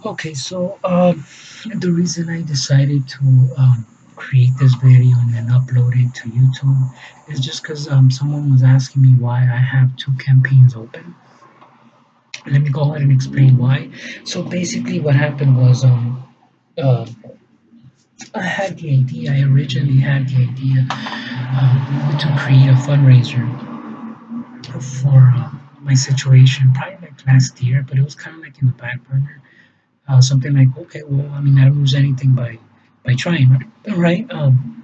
Okay, so the reason I decided to create this video and then upload it to YouTube is just because someone was asking me why I have two campaigns open. Let me go ahead and explain why. So basically, what happened was uh, I had the idea. I originally had the idea to create a fundraiser for my situation, probably like last year, but it was kind of like in the back burner. Something like, okay, well, I mean, I don't lose anything by trying, right? And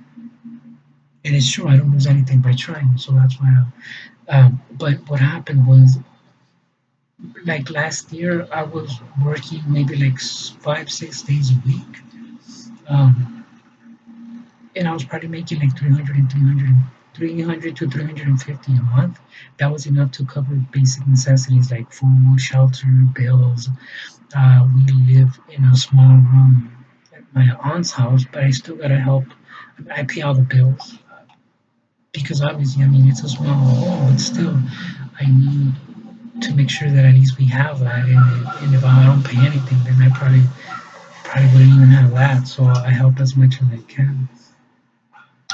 it's true, I don't lose anything by trying, so that's why. But what happened was, like last year, I was working maybe like 5, 6 days a week, um, and I was probably making like 300 to 350 a month. That was enough to cover basic necessities like food, shelter, bills. We live in a small room at my aunt's house, but I still gotta help. I pay all the bills because obviously, I mean, it's a small home, but still, I need to make sure that at least we have that. And if I don't pay anything, then I probably wouldn't even have that. So I help as much as I can.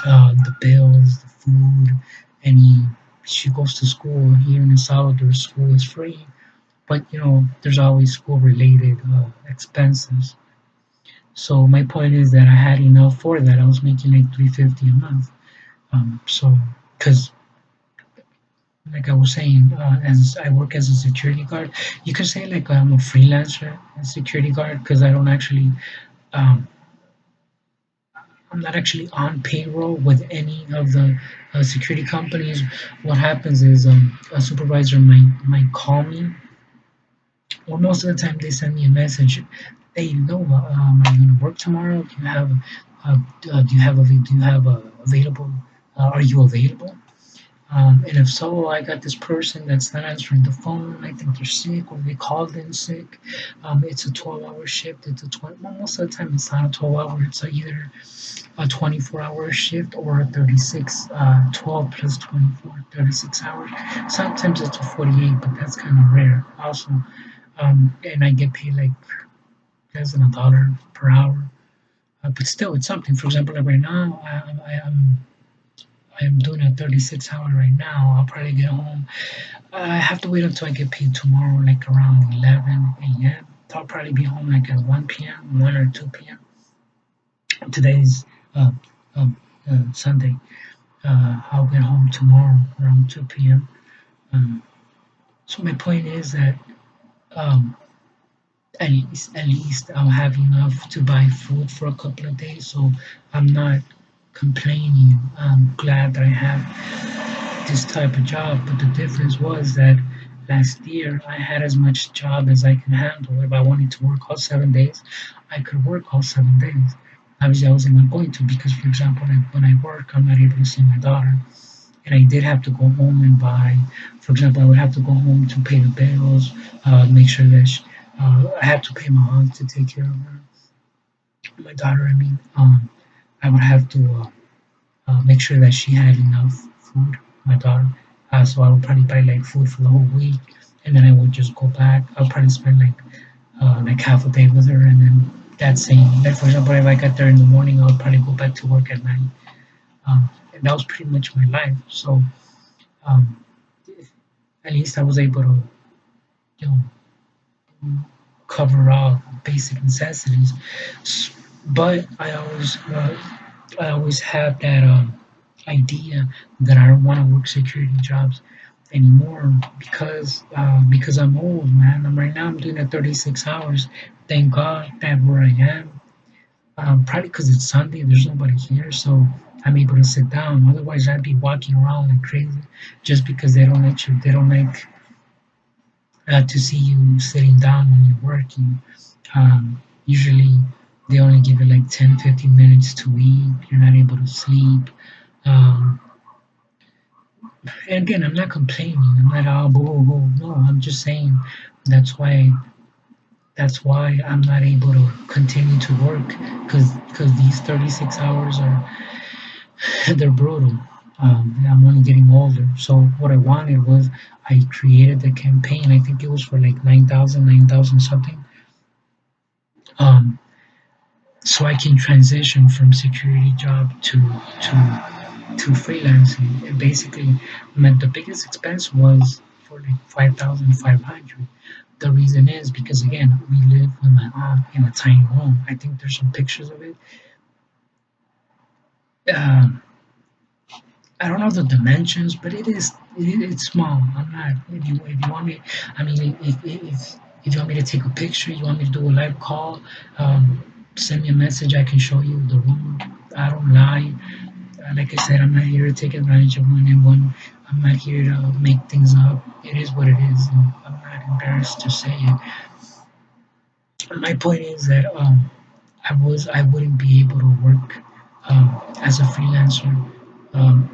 The bills, the food, any. She goes to school here in El Salvador. School is free, but there's always school related expenses. So my point is that I had enough for that. I was making like 350 a month. So because like I was saying, as I work as a security guard, you could say like I'm a freelancer, a security guard, because I don't actually, um, I'm not actually on payroll with any of the security companies. What happens is a supervisor might call me, or most of the time they send me a message. Hey, Nova, are you gonna work tomorrow? Do you have available? Are you available? And if so, I got this person that's not answering the phone. I think they're sick or they called in sick. It's a 12-hour shift. It's a 20, well, most of the time it's not a 12-hour. It's either a 24-hour shift or a 36, 12 plus 24, 36 hours. Sometimes it's a 48, but that's kind of rare also. And I get paid like less than $1 per hour. But still, it's something. For example, like right now, I am doing a 36 hour right now. I'll probably get home. I have to wait until I get paid tomorrow, like around 11 a.m. So I'll probably be home like at 1 p.m., 1 or 2 p.m. Today's uh, Sunday. I'll get home tomorrow around 2 p.m. Um, so my point is that um, at least I'll have enough to buy food for a couple of days. So I'm not complaining. I'm glad that I have this type of job. But the difference was that last year I had as much job as I can handle. If I wanted to work all 7 days, I could work all 7 days. Obviously, I wasn't not going to because, for example, like when I work, I'm not able to see my daughter. And I did have to go home and buy, for example, I would have to go home to pay the bills, make sure that I had to pay my aunt to take care of her, my daughter. I mean, I would have to make sure that she had enough food, my daughter. So I would probably buy like food for the whole week, and then I would just go back. I'll probably spend like half a day with her, and then that same. Like for example, if I got there in the morning, I would probably go back to work at night. And that was pretty much my life. So um, at least I was able to, you know, cover all basic necessities. But I always have that idea that I don't want to work security jobs anymore because I'm old, man. Right now I'm doing it 36 hours. Thank God that where I am. Probably because it's Sunday, there's nobody here, so I'm able to sit down. Otherwise, I'd be walking around like crazy, just because they don't let you. They don't like to see you sitting down when you're working. Usually, they only give you like 10, 15 minutes to eat. You're not able to sleep. Um, and again, I'm not complaining. I'm not boo boo boo. No, I'm just saying that's why I'm not able to continue to work because these 36 hours are they're brutal. I'm only getting older. So what I wanted was I created the campaign. I think it was for like 9,000 something. um, so I can transition from security job to freelancing. It basically meant the biggest expense was for like 5,500. The reason is because again we live with my aunt in a tiny room. I think there's some pictures of it. Um, I don't know the dimensions, but it's small. I'm not. If you want me, I mean, if you want me to take a picture, you want me to do a live call, send me a message. I can show you the room. I don't lie. Like I said, I'm not here to take advantage of anyone. I'm not here to make things up. It is what it is, and I'm not embarrassed to say it. My point is that I wouldn't be able to work as a freelancer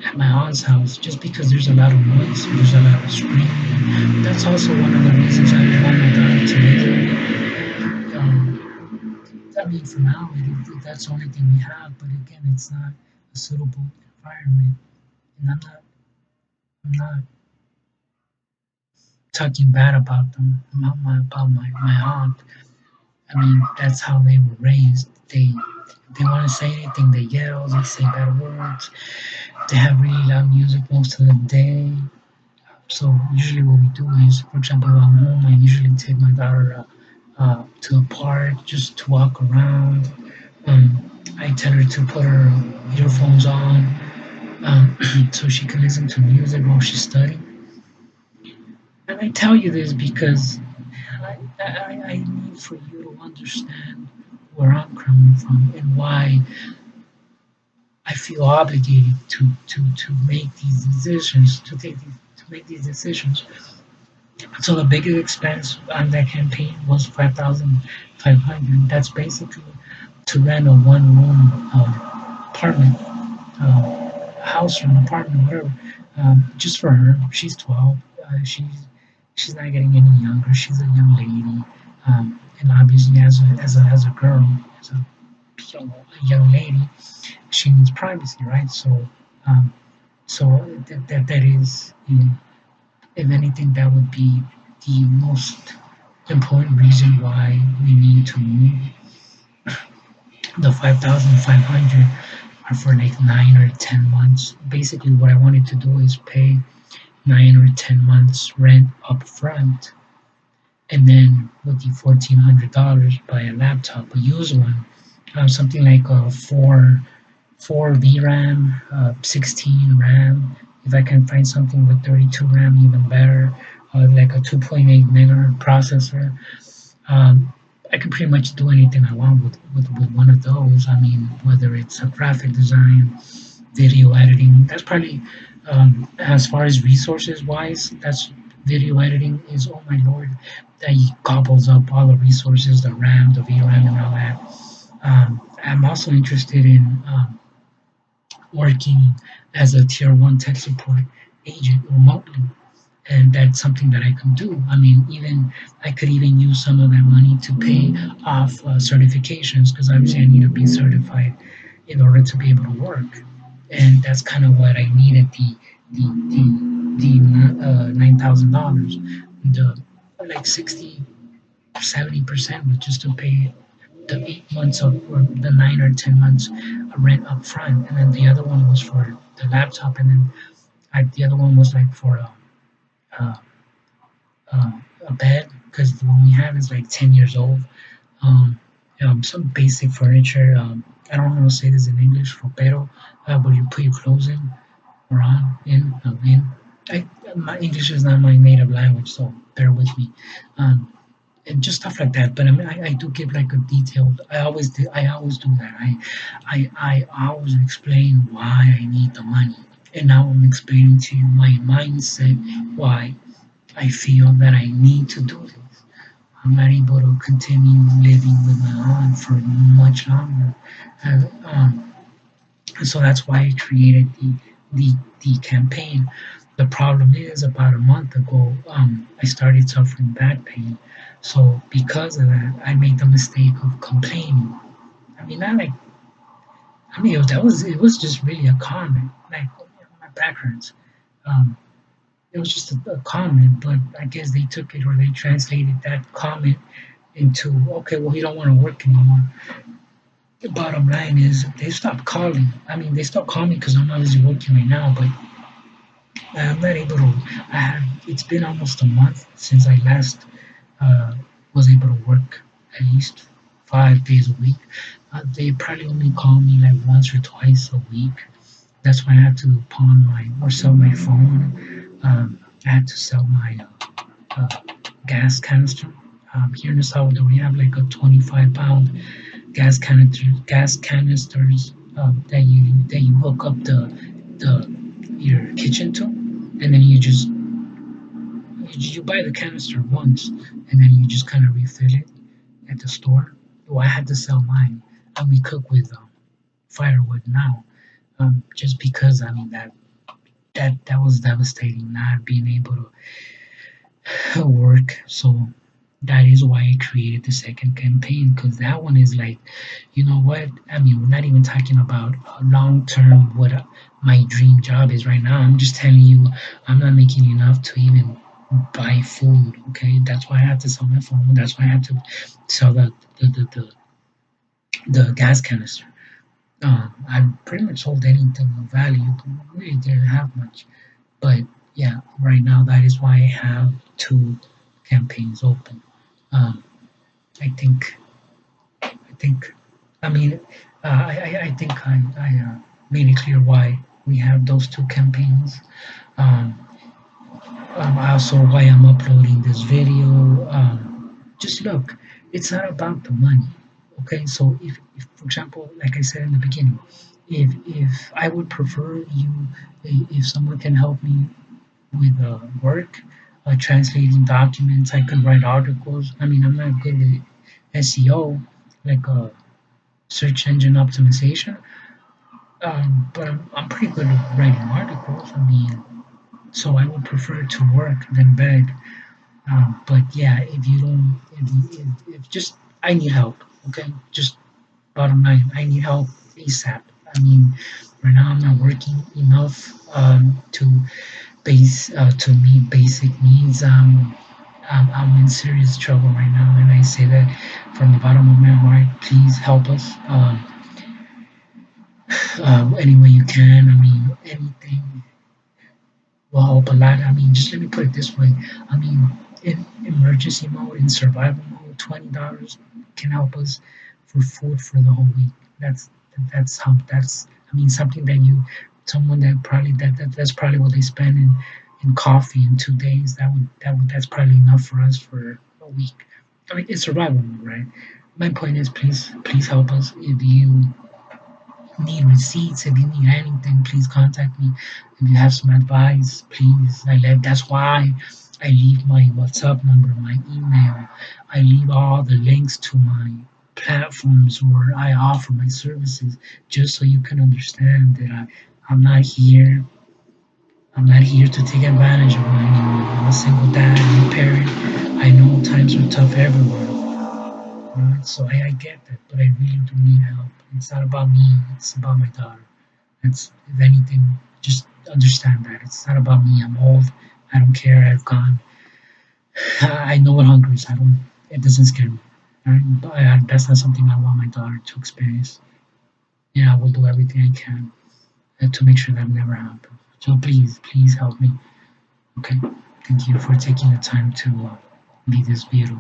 at my aunt's house just because there's a lot of noise, there's a lot of screaming. That's also one of the reasons I want my daughter to live. I mean, for now, that's the only thing we have. But again, it's not a suitable environment, and I'm not talking bad about them, about my aunt. I mean, that's how they were raised. If they want to say anything, they yell, they say bad words. They have really loud music most of the day. So usually what we do is, for example, if I'm home, I usually take my daughter to a park just to walk around. I tell her to put her earphones on so she can listen to music while she's studying. And I tell you this because I need for you to understand where I'm coming from and why I feel obligated to make these decisions, to make these decisions. So the biggest expense on that campaign was 5,500. That's basically to rent a one-room apartment, house or an apartment, whatever, just for her. She's 12. She's not getting any younger. She's a young lady, and obviously as a girl, as a young lady, she needs privacy, right? Um, that is, if anything, that would be the most important reason why we need to move. The 5,500 are for like 9 or 10 months. Basically, what I wanted to do is pay 9 or 10 months rent up front, and then with the $1,400 buy a laptop, a used one, something like a four VRAM, 16 RAM. If I can find something with 32 RAM, even better. Like a 2.8 megahertz processor. Um, I can pretty much do anything I want with one of those. I mean, whether it's a graphic design, video editing. That's probably as far as resources wise. That's video editing is, oh my lord, that he gobbles up all the resources, the RAM, the VRAM, and all that. I'm also interested in working as a tier one tech support agent remotely, and that's something that I can do. I mean, even I could even use some of that money to pay off certifications because obviously I need to be certified in order to be able to work, and that's kind of what I needed the $9,000, the like 60-70% was just to pay the 8 months of or the 9 or 10 months rent up front, and then the other one was for the laptop, and then the other one was like for uh, uh, a bed because the one we have is like 10 years old. Um, some basic furniture. I don't know how to say this in English, ropero, where you put your clothes in or on, in. My English is not my native language, so bear with me. Um, and just stuff like that. But I mean, I do give like a detailed. I always do that. I always explain why I need the money, and now I'm explaining to you my mindset why I feel that I need to do this. I'm not able to continue living with my aunt for much longer. Um, so that's why I created the campaign. The problem is, about a month ago, I started suffering back pain. So because of that, I made the mistake of complaining. I mean, not like I mean, it was just really a comment. Like, oh, yeah, my back hurts. Um, it was just a comment, but I guess they took it or they translated that comment into okay, well, you don't want to work anymore. The bottom line is they stopped calling. I mean, they stopped calling because I'm obviously working right now, but I'm not able to. I have. It's been almost a month since I last uh, was able to work at least 5 days a week. They probably only call me like once or twice a week. That's why I had to pawn my or sell my phone. I had to sell my gas canister. Here in El Salvador, we have like a 25-pound gas canisters that you hook up the your kitchen to, and then you buy the canister once, and then you just kind of refill it at the store. Well, I had to sell mine, and we cook with firewood now, just because I mean that was devastating not being able to work. So that is why I created the second campaign because that one is like, you know what? I mean, we're not even talking about long term what my dream job is right now. I'm just telling you, I'm not making enough to even buy food. Okay, that's why I had to sell my phone. That's why I had to sell the the, the, the gas canister. I pretty much sold anything of value, but really didn't have much. But yeah, right now that is why I have two campaigns open. Um, I think I think I mean I think I made it clear why we have those two campaigns. Um, Also, why I'm uploading this video. Just look, it's not about the money. Okay, so if for example, like I said in the beginning, if I would prefer if someone can help me with work, translating documents, I could write articles. I mean, I'm not good with SEO, like search engine optimization, but I'm pretty good at writing articles. I mean, so I would prefer to work than beg. But yeah, if you don't, if just I need help. Okay, just bottom line, I need help ASAP. I mean, right now I'm not working enough to meet basic needs. I'm in serious trouble right now, and I say that from the bottom of my heart. Please help us any way you can. I mean, anything will help a lot. I mean, just let me put it this way. I mean, in emergency mode, in survival mode, $20 can help us for food for the whole week. That's I mean something that someone that probably that's probably what they spend in coffee in 2 days. That's probably enough for us for a week. I mean, it's survival mode, right? My point is, please help us. If you need receipts, if you need anything, please contact me. If you have some advice, please. That's why I leave my WhatsApp number, my email. I leave all the links to my platforms where I offer my services, just so you can understand that I'm not here. I'm not here to take advantage of you anymore. I'm a single dad, I'm a parent. I know times are tough everywhere. Right? So I get that, but I really do need help. It's not about me, it's about my daughter. It's, if anything, just understand that. It's not about me. I'm old. I don't care. I've gone. I know what hunger is. it doesn't scare me. Right? But that's not something I want my daughter to experience. Yeah, I will do everything I can to make sure that never happens. So please help me. Okay. Thank you for taking the time to be this video.